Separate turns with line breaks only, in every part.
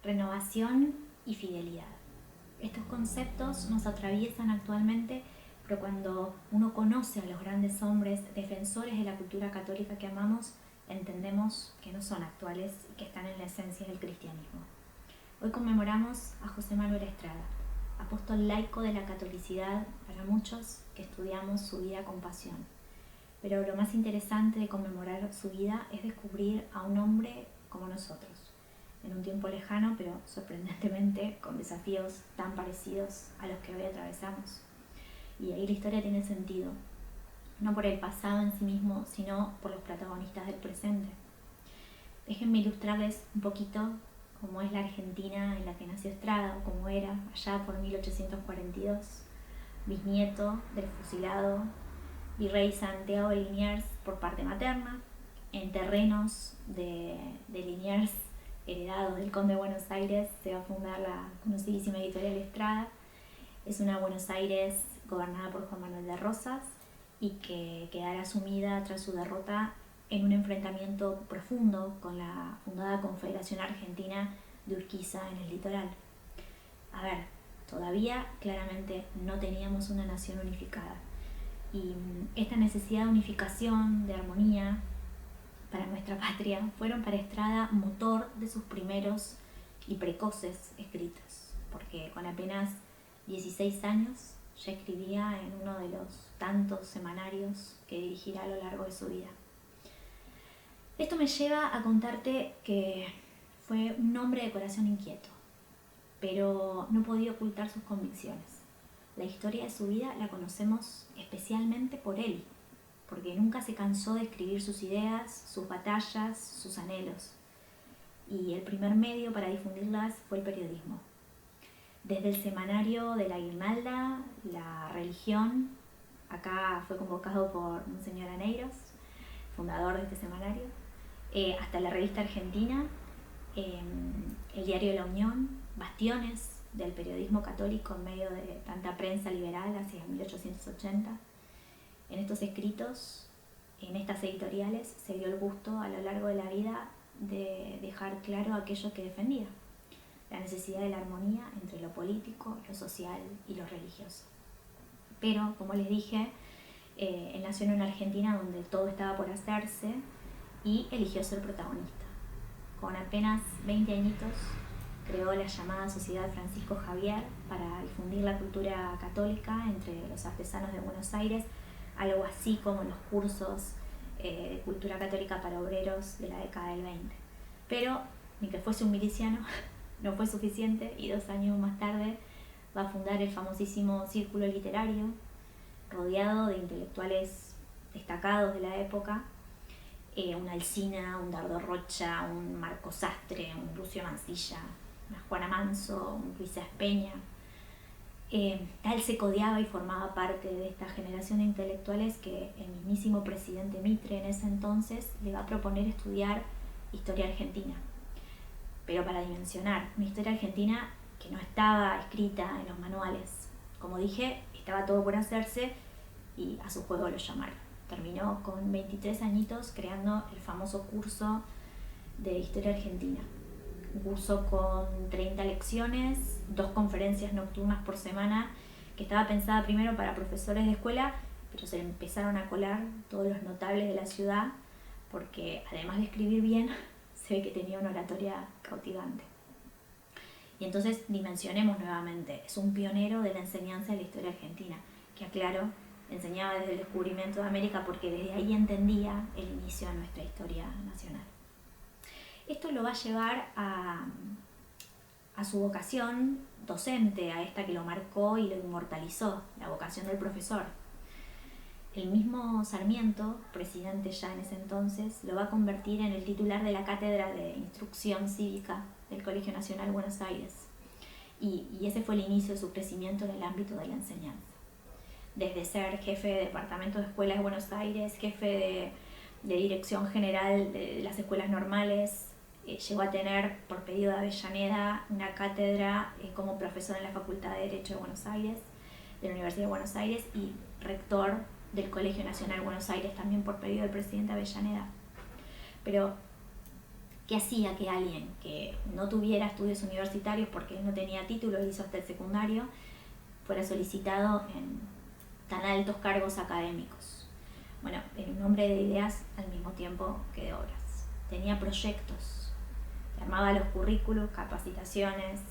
renovación y fidelidad. Estos conceptos nos atraviesan actualmente, pero cuando uno conoce a los grandes hombres defensores de la cultura católica que amamos, entendemos que no son actuales y que están en la esencia del cristianismo. Hoy conmemoramos a José Manuel Estrada, apóstol laico de la catolicidad para muchos que estudiamos su vida con pasión. Pero lo más interesante de conmemorar su vida es descubrir a un hombre como nosotros, en un tiempo lejano, pero sorprendentemente con desafíos tan parecidos a los que hoy atravesamos. Y ahí la historia tiene sentido, no por el pasado en sí mismo, sino por los protagonistas del presente. Déjenme ilustrarles un poquito cómo es la Argentina en la que nació Estrada, o cómo era allá por 1842, bisnieto del fusilado virrey Santiago de Liniers por parte materna, en terrenos de Liniers heredados del conde de Buenos Aires se va a fundar la conocidísima editorial Estrada. Es una Buenos Aires gobernada por Juan Manuel de Rosas y que quedará sumida tras su derrota en un enfrentamiento profundo con la fundada Confederación Argentina de Urquiza en el litoral. A ver, todavía claramente no teníamos una nación unificada. Y esta necesidad de unificación, de armonía para nuestra patria, fueron para Estrada motor de sus primeros y precoces escritos, porque con apenas 16 años ya escribía en uno de los tantos semanarios que dirigirá a lo largo de su vida. Esto me lleva a contarte que fue un hombre de corazón inquieto, pero no podía ocultar sus convicciones. La historia de su vida la conocemos especialmente por él, porque nunca se cansó de escribir sus ideas, sus batallas, sus anhelos. Y el primer medio para difundirlas fue el periodismo. Desde el semanario de la Guirnalda, La Religión, acá fue convocado por Monseñor Aneiros, fundador de este semanario, hasta la revista Argentina, el diario La Unión, bastiones del periodismo católico en medio de tanta prensa liberal hacia 1880. En estos escritos, en estas editoriales, se dio el gusto a lo largo de la vida de dejar claro aquello que defendía, la necesidad de la armonía entre lo político, lo social y lo religioso. Pero, como les dije, él nació en una Argentina donde todo estaba por hacerse y eligió ser protagonista. Con apenas 20 añitos, creó la llamada Sociedad Francisco Javier para difundir la cultura católica entre los artesanos de Buenos Aires, algo así como los cursos de cultura católica para obreros de la década del 20. Pero ni que fuese un miliciano no fue suficiente y 2 años más tarde va a fundar el famosísimo Círculo Literario, rodeado de intelectuales destacados de la época, un Alsina, un Dardo Rocha, un Marco Sastre, un Lucio Mansilla, una Juana Manso, un Luis Espeña. Tal se codeaba y formaba parte de esta generación de intelectuales que el mismísimo presidente Mitre en ese entonces le va a proponer estudiar historia argentina. Pero para dimensionar una historia argentina que no estaba escrita en los manuales. Como dije, estaba todo por hacerse y a su juego lo llamaron. Terminó con 23 añitos creando el famoso curso de historia argentina. Un curso con 30 lecciones, 2 conferencias nocturnas por semana, que estaba pensada primero para profesores de escuela, pero se le empezaron a colar todos los notables de la ciudad, porque además de escribir bien, se ve que tenía una oratoria cautivante. Y entonces dimensionemos nuevamente, es un pionero de la enseñanza de la historia argentina, que aclaro, enseñaba desde el descubrimiento de América porque desde ahí entendía el inicio de nuestra historia nacional. Esto lo va a llevar a su vocación docente, a esta que lo marcó y lo inmortalizó, la vocación del profesor. El mismo Sarmiento, presidente ya en ese entonces, lo va a convertir en el titular de la Cátedra de Instrucción Cívica del Colegio Nacional Buenos Aires. Y ese fue el inicio de su crecimiento en el ámbito de la enseñanza. Desde ser jefe de departamento de escuelas de Buenos Aires, jefe de dirección general de las escuelas normales, llegó a tener, por pedido de Avellaneda, una cátedra como profesor en la Facultad de Derecho de Buenos Aires, de la Universidad de Buenos Aires, y rector del Colegio Nacional Buenos Aires, también por pedido del presidente Avellaneda. Pero ¿Qué hacía que alguien que no tuviera estudios universitarios, porque él no tenía título, hizo hasta el secundario, fuera solicitado en tan altos cargos académicos? Bueno, era un hombre de ideas al mismo tiempo que de obras. Tenía proyectos, armaba los currículos, capacitaciones,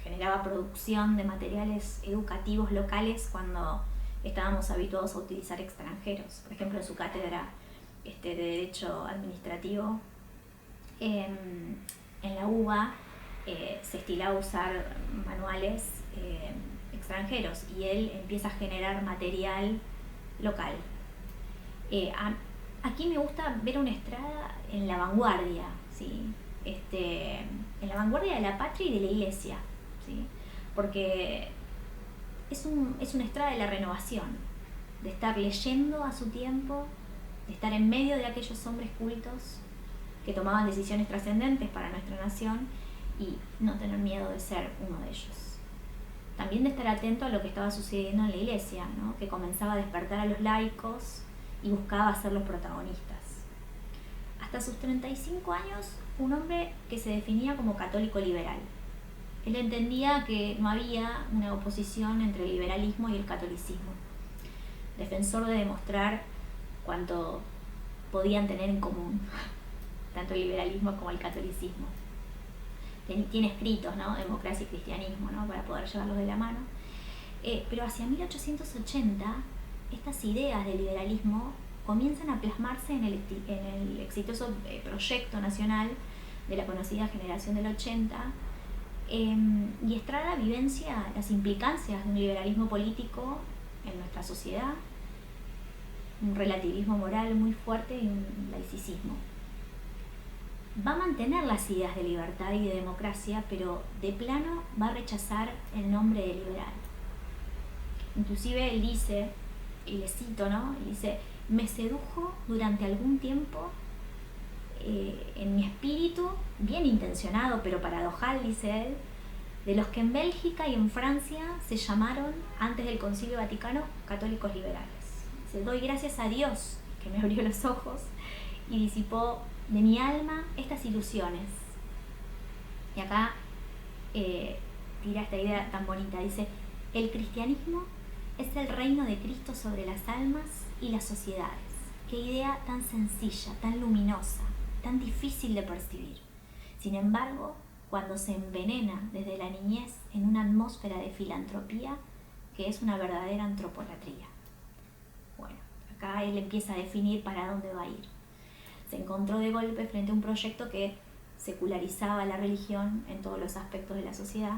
generaba producción de materiales educativos locales cuando estábamos habituados a utilizar extranjeros. Por ejemplo, en su cátedra de Derecho Administrativo en la UBA se estilaba usar manuales extranjeros y él empieza a generar material local. Aquí me gusta ver una Estrada en la vanguardia, ¿sí? En la vanguardia de la patria y de la iglesia, ¿sí? Porque es una Estrada de la renovación, de estar leyendo a su tiempo, de estar en medio de aquellos hombres cultos que tomaban decisiones trascendentes para nuestra nación y no tener miedo de ser uno de ellos. También de estar atento a lo que estaba sucediendo en la iglesia, ¿no? Que comenzaba a despertar a los laicos y buscaba ser los protagonistas. Hasta sus 35 años, un hombre que se definía como católico liberal. Él entendía que no había una oposición entre el liberalismo y el catolicismo. Defensor de demostrar cuánto podían tener en común tanto el liberalismo como el catolicismo. Tiene escritos, ¿no? Democracia y cristianismo, ¿no? Para poder llevarlos de la mano. Pero hacia 1880, estas ideas del liberalismo comienzan a plasmarse en el exitoso proyecto nacional de la conocida generación del 80, y Estrada vivencia las implicancias de un liberalismo político en nuestra sociedad, un relativismo moral muy fuerte y un laicismo. Va a mantener las ideas de libertad y de democracia, pero de plano va a rechazar el nombre de liberal. Inclusive él dice, y le cito, ¿no? Él dice: me sedujo durante algún tiempo en mi espíritu, bien intencionado pero paradojal, dice él, de los que en Bélgica y en Francia se llamaron, antes del Concilio Vaticano, católicos liberales. Dice: doy gracias a Dios que me abrió los ojos y disipó de mi alma estas ilusiones. Y acá tira esta idea tan bonita, dice: el cristianismo es el reino de Cristo sobre las almas y las sociedades. Qué idea tan sencilla, tan luminosa, tan difícil de percibir. Sin embargo, cuando se envenena desde la niñez en una atmósfera de filantropía que es una verdadera antropolatría. Bueno, acá él empieza a definir para dónde va a ir. Se encontró de golpe frente a un proyecto que secularizaba la religión en todos los aspectos de la sociedad,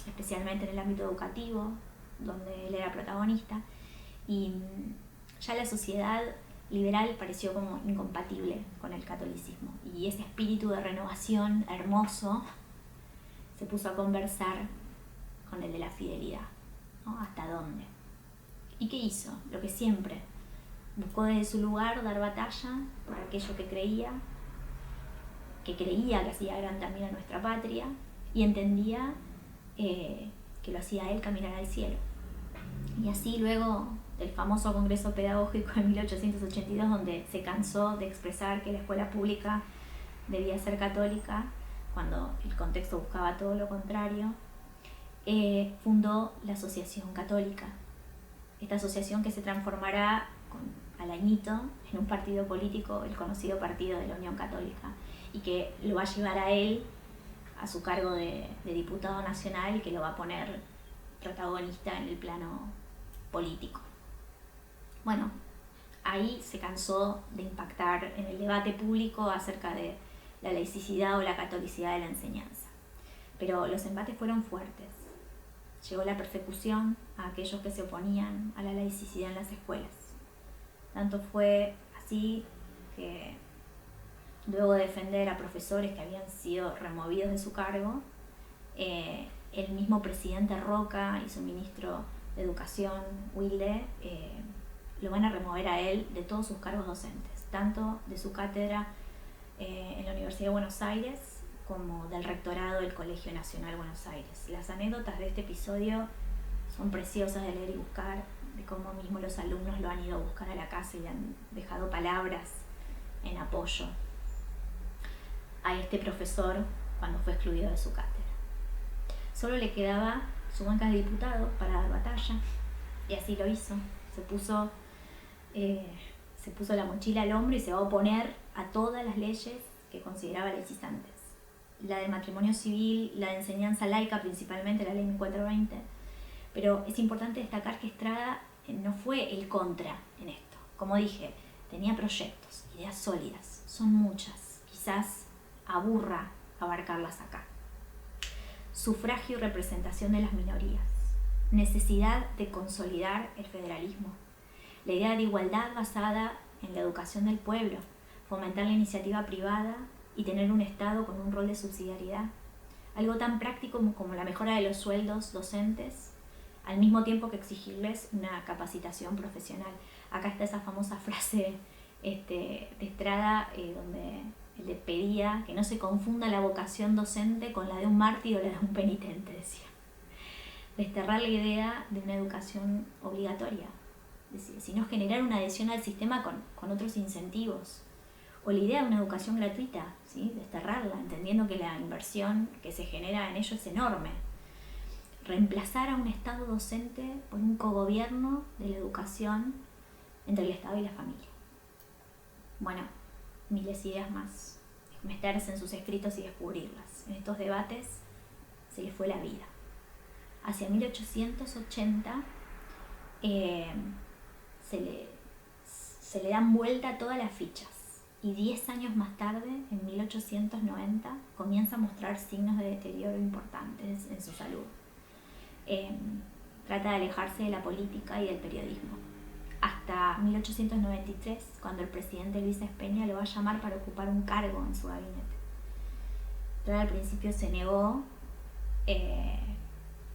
especialmente en el ámbito educativo, donde él era protagonista, y ya la sociedad liberal pareció como incompatible con el catolicismo, y ese espíritu de renovación hermoso se puso a conversar con el de la fidelidad, ¿no? ¿Hasta dónde? ¿Y qué hizo? Lo que siempre. Buscó desde su lugar dar batalla por aquello que creía que hacía gran también a nuestra patria, y entendía que lo hacía él caminar al cielo. Y así, luego del famoso Congreso Pedagógico de 1882, donde se cansó de expresar que la escuela pública debía ser católica, cuando el contexto buscaba todo lo contrario, fundó la Asociación Católica. Esta asociación que se transformará al añito en un partido político, el conocido Partido de la Unión Católica, y que lo va a llevar a él a su cargo de diputado nacional, y que lo va a poner protagonista en el plano político. Bueno, ahí se cansó de impactar en el debate público acerca de la laicidad o la catolicidad de la enseñanza. Pero los embates fueron fuertes. Llegó la persecución a aquellos que se oponían a la laicidad en las escuelas. Tanto fue así que, luego de defender a profesores que habían sido removidos de su cargo, el mismo presidente Roca y su ministro de Educación, Wilde, lo van a remover a él de todos sus cargos docentes, tanto de su cátedra en la Universidad de Buenos Aires como del rectorado del Colegio Nacional Buenos Aires. Las anécdotas de este episodio son preciosas de leer y buscar, de cómo mismo los alumnos lo han ido a buscar a la casa y le han dejado palabras en apoyo. a este profesor cuando fue excluido de su cátedra. Solo le quedaba su banca de diputado para dar batalla, y así lo hizo. Se puso la mochila al hombro y se va a oponer a todas las leyes que consideraba legislantes. La del matrimonio civil, la de enseñanza laica, principalmente la ley 1420. Pero es importante destacar que Estrada no fue el contra en esto. Como dije, tenía proyectos, ideas sólidas, son muchas. Quizás aburra abarcarlas acá. Sufragio y representación de las minorías. Necesidad de consolidar el federalismo. La idea de igualdad basada en la educación del pueblo. Fomentar la iniciativa privada y tener un Estado con un rol de subsidiariedad. Algo tan práctico como la mejora de los sueldos docentes, al mismo tiempo que exigirles una capacitación profesional. Acá está esa famosa frase de Estrada, donde le pedía que no se confunda la vocación docente con la de un mártir o la de un penitente, decía. Desterrar la idea de una educación obligatoria, es decir, sino generar una adhesión al sistema con otros incentivos. O la idea de una educación gratuita, ¿sí? Desterrarla, entendiendo que la inversión que se genera en ello es enorme. Reemplazar a un Estado docente por un cogobierno de la educación entre el Estado y la familia. Bueno, miles de ideas más. Meterse en sus escritos y descubrirlas. En estos debates se le fue la vida. Hacia 1880 se le dan vuelta todas las fichas. Y 10 años más tarde, en 1890, comienza a mostrar signos de deterioro importantes en su salud. Trata de alejarse de la política y del periodismo. Hasta 1893, cuando el presidente Luis Espeña lo va a llamar para ocupar un cargo en su gabinete. Estrada al principio se negó,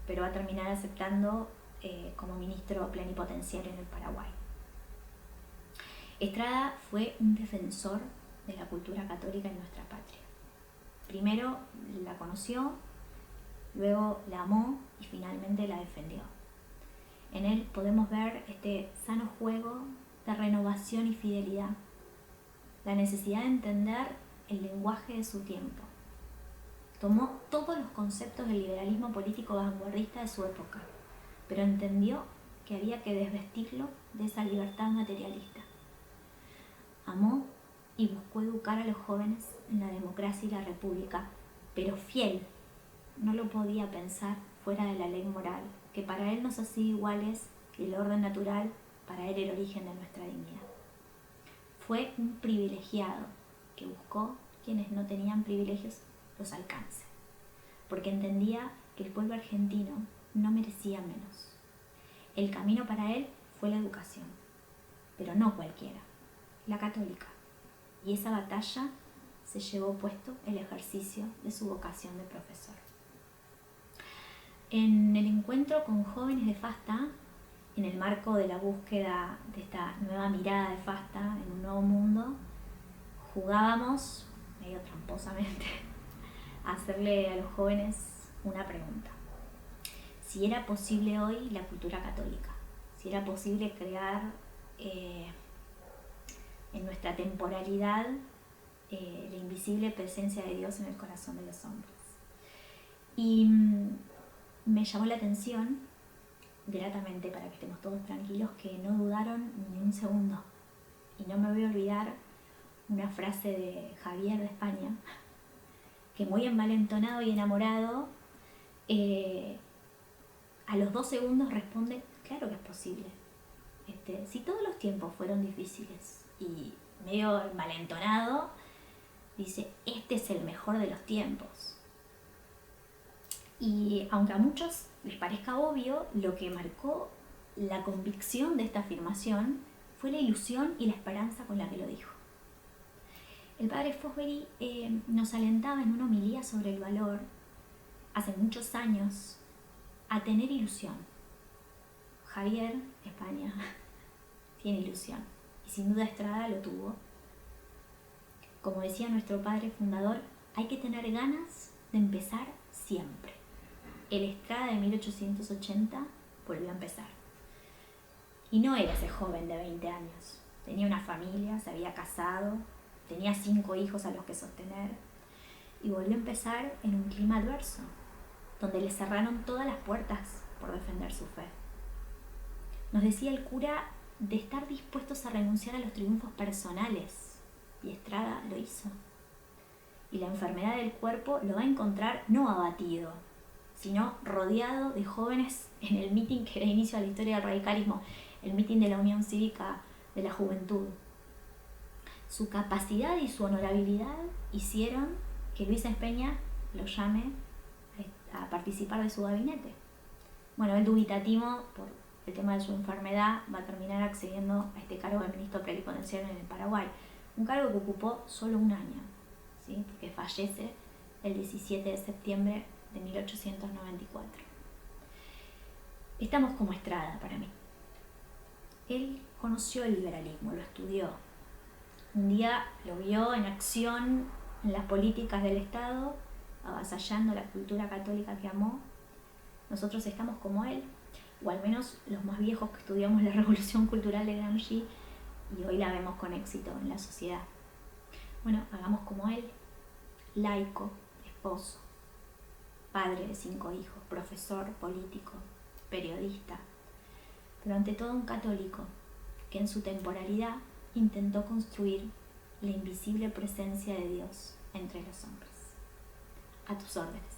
pero va a terminar aceptando como ministro plenipotenciario en el Paraguay. Estrada fue un defensor de la cultura católica en nuestra patria. Primero la conoció, luego la amó y finalmente la defendió. En él podemos ver este sano juego de renovación y fidelidad, la necesidad de entender el lenguaje de su tiempo. Tomó todos los conceptos del liberalismo político vanguardista de su época, pero entendió que había que desvestirlo de esa libertad materialista. Amó y buscó educar a los jóvenes en la democracia y la república, pero fiel. No lo podía pensar fuera de la ley moral, que para él nos hacía iguales y el orden natural para él el origen de nuestra dignidad. Fue un privilegiado que buscó quienes no tenían privilegios los alcance, porque entendía que el pueblo argentino no merecía menos. El camino para él fue la educación, pero no cualquiera, la católica, y esa batalla se llevó puesto el ejercicio de su vocación de profesor. En el encuentro con jóvenes de FASTA, en el marco de la búsqueda de esta nueva mirada de FASTA en un nuevo mundo, jugábamos, medio tramposamente, a hacerle a los jóvenes una pregunta. Si era posible hoy la cultura católica, si era posible crear en nuestra temporalidad la invisible presencia de Dios en el corazón de los hombres. Y me llamó la atención, gratamente, para que estemos todos tranquilos, que no dudaron ni un segundo. Y no me voy a olvidar una frase de Javier de España, que muy envalentonado y enamorado, a los 2 segundos responde: claro que es posible. Si todos los tiempos fueron difíciles, y medio envalentonado, dice: este es el mejor de los tiempos. Y aunque a muchos les parezca obvio, lo que marcó la convicción de esta afirmación fue la ilusión y la esperanza con la que lo dijo. El padre Fosbury nos alentaba en una homilía sobre el valor, hace muchos años, a tener ilusión. Javier, España, tiene ilusión, y sin duda Estrada lo tuvo. Como decía nuestro padre fundador, hay que tener ganas de empezar siempre. El Estrada de 1880 volvió a empezar. Y no era ese joven de 20 años. Tenía una familia, se había casado, tenía 5 hijos a los que sostener. y volvió a empezar en un clima adverso, donde le cerraron todas las puertas por defender su fe. Nos decía el cura de estar dispuestos a renunciar a los triunfos personales, y Estrada lo hizo. Y la enfermedad del cuerpo lo va a encontrar no abatido, sino rodeado de jóvenes en el mitin que da inicio a la historia del radicalismo, el mitin de la Unión Cívica de la Juventud. Su capacidad y su honorabilidad hicieron que Luis Espeña lo llame a participar de su gabinete. Bueno, el dubitativo, por el tema de su enfermedad, va a terminar accediendo a este cargo de ministro plenipotenciario en el Paraguay, un cargo que ocupó solo un año, ¿sí? Porque fallece el 17 de septiembre de 1894. Estamos como Estrada para mí. Él conoció el liberalismo, lo estudió. Un día lo vio en acción en las políticas del Estado, avasallando la cultura católica que amó. Nosotros estamos como él, o al menos los más viejos que estudiamos la revolución cultural de Gramsci y hoy la vemos con éxito en la sociedad. Bueno, hagamos como él, laico, esposo, padre de 5 hijos, profesor, político, periodista, pero ante todo un católico que en su temporalidad intentó construir la invisible presencia de Dios entre los hombres. A tus órdenes.